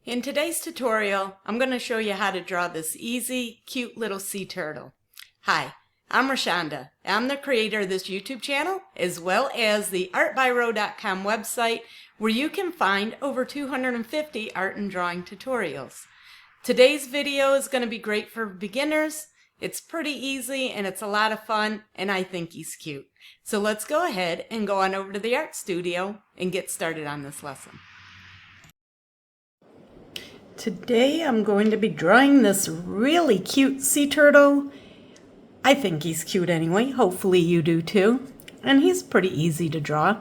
In today's tutorial, I'm going to show you how to draw this easy, cute little sea turtle. Hi, I'm Rashonda. I'm the creator of this YouTube channel, as well as the artbyro.com website, where you can find over 250 art and drawing tutorials. Today's video is going to be great for beginners. It's pretty easy and it's a lot of fun, and I think he's cute. So let's go ahead and go on over to the art studio and get started on this lesson. Today I'm going to be drawing this really cute sea turtle. I think he's cute anyway. Hopefully you do too. And he's pretty easy to draw.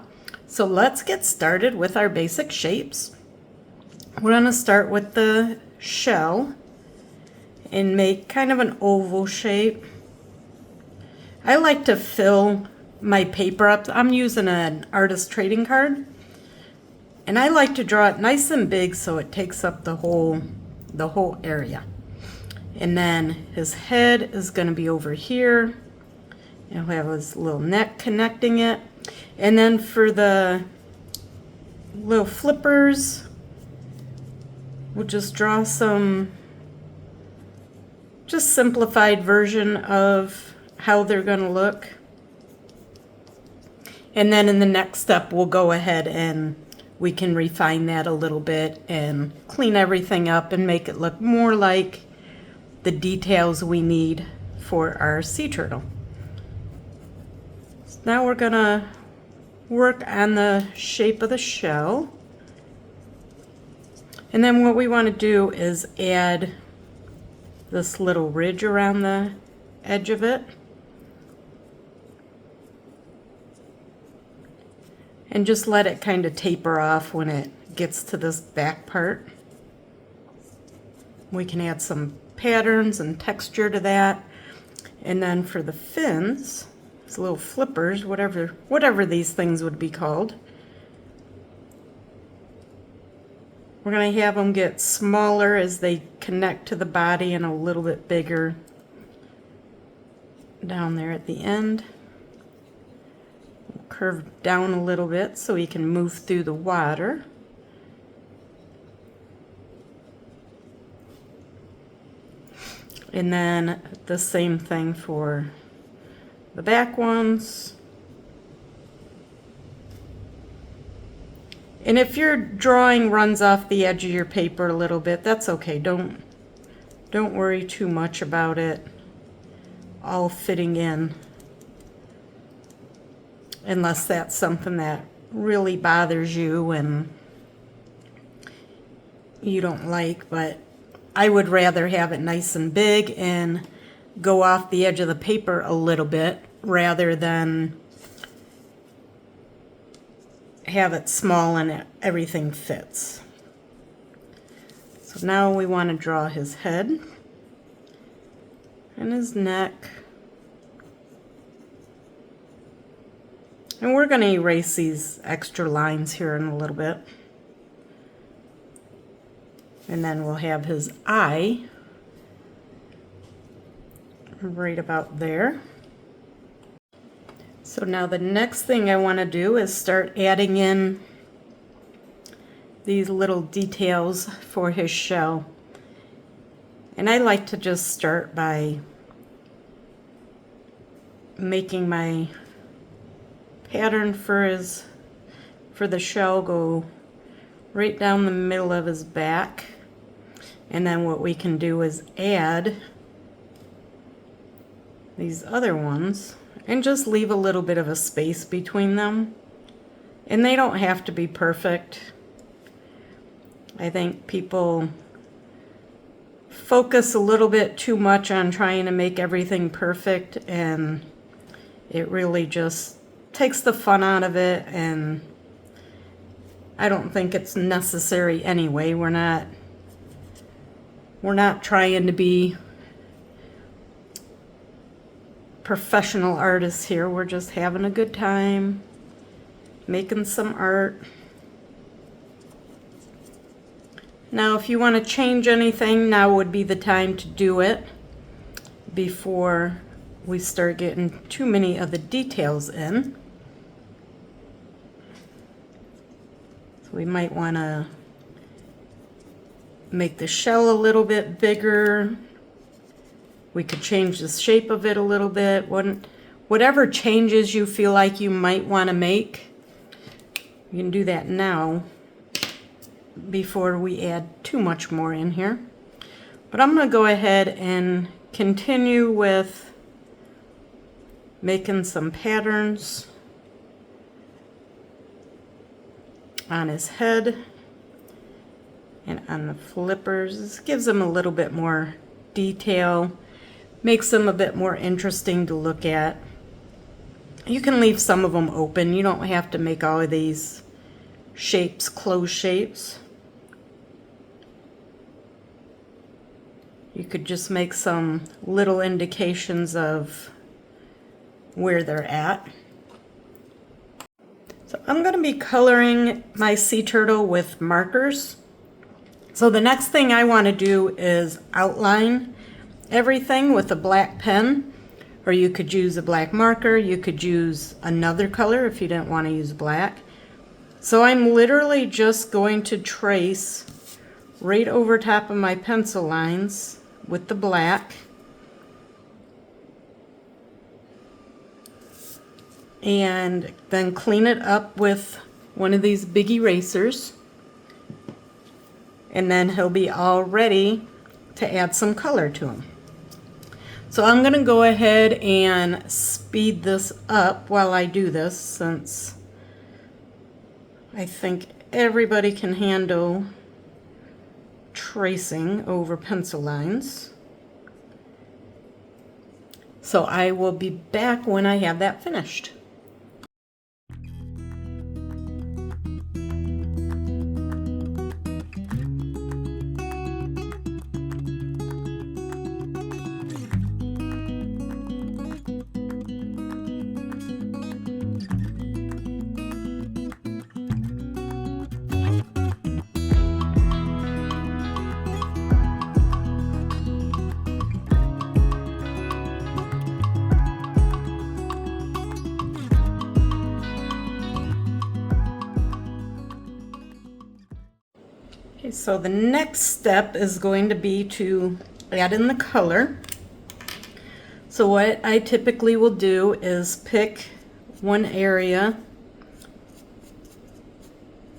So let's get started with our basic shapes. We're going to start with the shell and make kind of an oval shape. I like to fill my paper up. I'm using an artist trading card. And I like to draw it nice and big so it takes up the whole area. And then his head is going to be over here. He'll have his little neck connecting it. And then for the little flippers, we'll just draw some just simplified version of how they're going to look. And then in the next step, we'll go ahead and we can refine that a little bit and clean everything up and make it look more like the details we need for our sea turtle. So now we're gonna work on the shape of the shell. And then what we want to do is add this little ridge around the edge of it. And just let it kind of taper off when it gets to this back part. We can add some patterns and texture to that. And then for the fins, these little flippers, whatever these things would be called, we're going to have them get smaller as they connect to the body and a little bit bigger down there at the end. Curve down a little bit so he can move through the water. And then the same thing for the back ones. And if your drawing runs off the edge of your paper a little bit, that's okay. Don't worry too much about it all fitting in, unless that's something that really bothers you and you don't like. But I would rather have it nice and big and go off the edge of the paper a little bit rather than have it small and everything fits. So now we want to draw his head and his neck. And we're going to erase these extra lines here in a little bit. And then we'll have his eye right about there. So now the next thing I want to do is start adding in these little details for his shell. And I like to just start by making my pattern for the shell go right down the middle of his back. And then what we can do is add these other ones and just leave a little bit of a space between them. And they don't have to be perfect. I think people focus a little bit too much on trying to make everything perfect, and it really just takes the fun out of it, and I don't think it's necessary anyway. We're not trying to be professional artists here. We're just having a good time making some art. Now if you want to change anything, now would be the time to do it before we start getting too many of the details in. We might want to make the shell a little bit bigger. We could change the shape of it a little bit. Whatever changes you feel like you might want to make, you can do that now before we add too much more in here. But I'm going to go ahead and continue with making some patterns on his head and on the flippers. This gives them a little bit more detail, makes them a bit more interesting to look at. You can leave some of them open. You don't have to make all of these shapes closed shapes. You could just make some little indications of where they're at. So I'm going to be coloring my sea turtle with markers. So the next thing I want to do is outline everything with a black pen, or you could use a black marker. You could use another color if you didn't want to use black. So I'm literally just going to trace right over top of my pencil lines with the black. And then clean it up with one of these big erasers. And then he'll be all ready to add some color to him. So I'm going to go ahead and speed this up while I do this, since I think everybody can handle tracing over pencil lines. So I will be back when I have that finished. Okay, so the next step is going to be to add in the color. So what I typically will do is pick one area,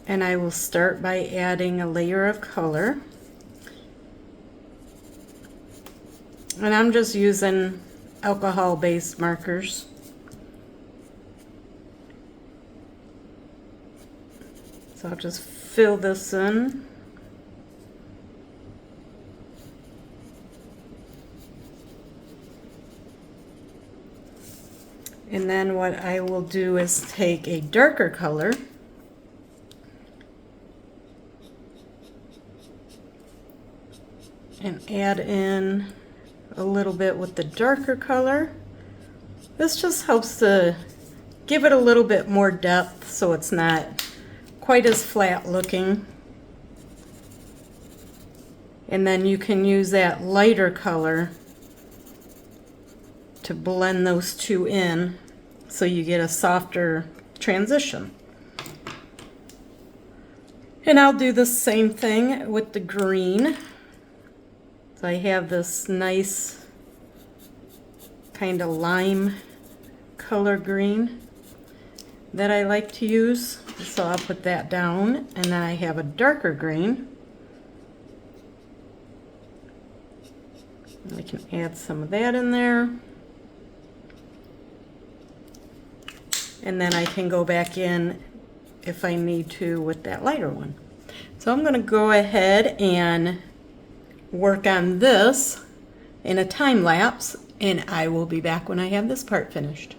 and I will start by adding a layer of color. And I'm just using alcohol-based markers. So I'll just fill this in. And then what I will do is take a darker color and add in a little bit with the darker color. This just helps to give it a little bit more depth so it's not quite as flat looking. And then you can use that lighter color to blend those two in so you get a softer transition. And I'll do the same thing with the green. So I have this nice kind of lime color green that I like to use. So I'll put that down, and then I have a darker green. I can add some of that in there. And then I can go back in if I need to with that lighter one. So I'm going to go ahead and work on this in a time lapse, and I will be back when I have this part finished.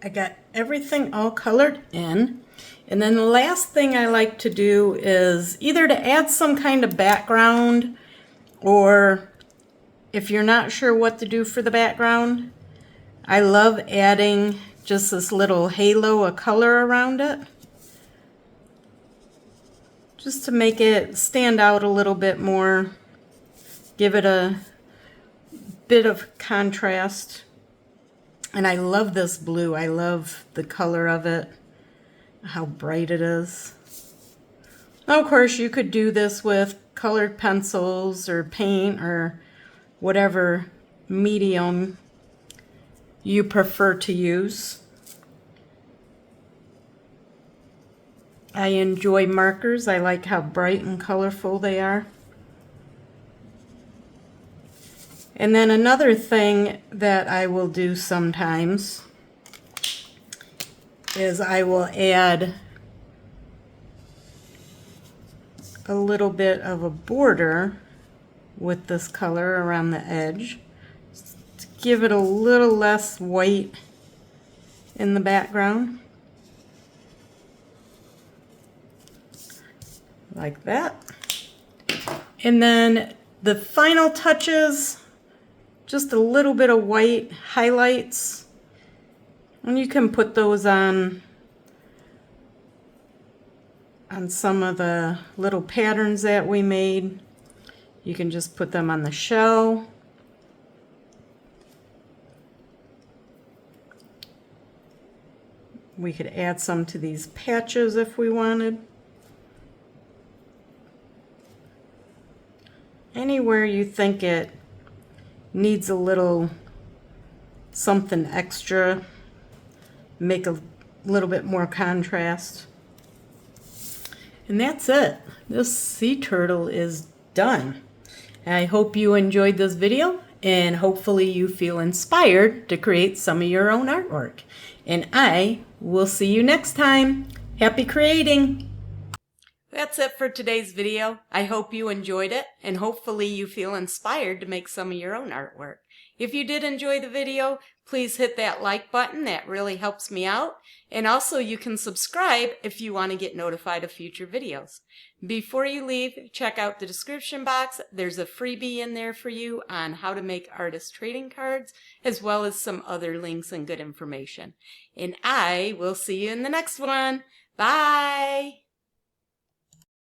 I got everything all colored in. And then the last thing I like to do is either to add some kind of background, or if you're not sure what to do for the background, I love adding just this little halo of color around it, just to make it stand out a little bit more, give it a bit of contrast. And I love this blue. I love the color of it, how bright it is. Now, of course, you could do this with colored pencils or paint or whatever medium you prefer to use. I enjoy markers. I like how bright and colorful they are. And then another thing that I will do sometimes is I will add a little bit of a border with this color around the edge to give it a little less white in the background, like that. And then the final touches, just a little bit of white highlights, and you can put those on some of the little patterns that we made. You can just put them on the shell. We could add some to these patches if we wanted. Anywhere you think it needs a little something extra, make a little bit more contrast. And that's it. This sea turtle is done. I hope you enjoyed this video, and hopefully you feel inspired to create some of your own artwork. And I will see you next time. Happy creating! That's it for today's video. I hope you enjoyed it, and hopefully you feel inspired to make some of your own artwork. If you did enjoy the video, please hit that like button. That really helps me out. And also you can subscribe if you want to get notified of future videos. Before you leave, check out the description box. There's a freebie in there for you on how to make artist trading cards, as well as some other links and good information. And I will see you in the next one. Bye!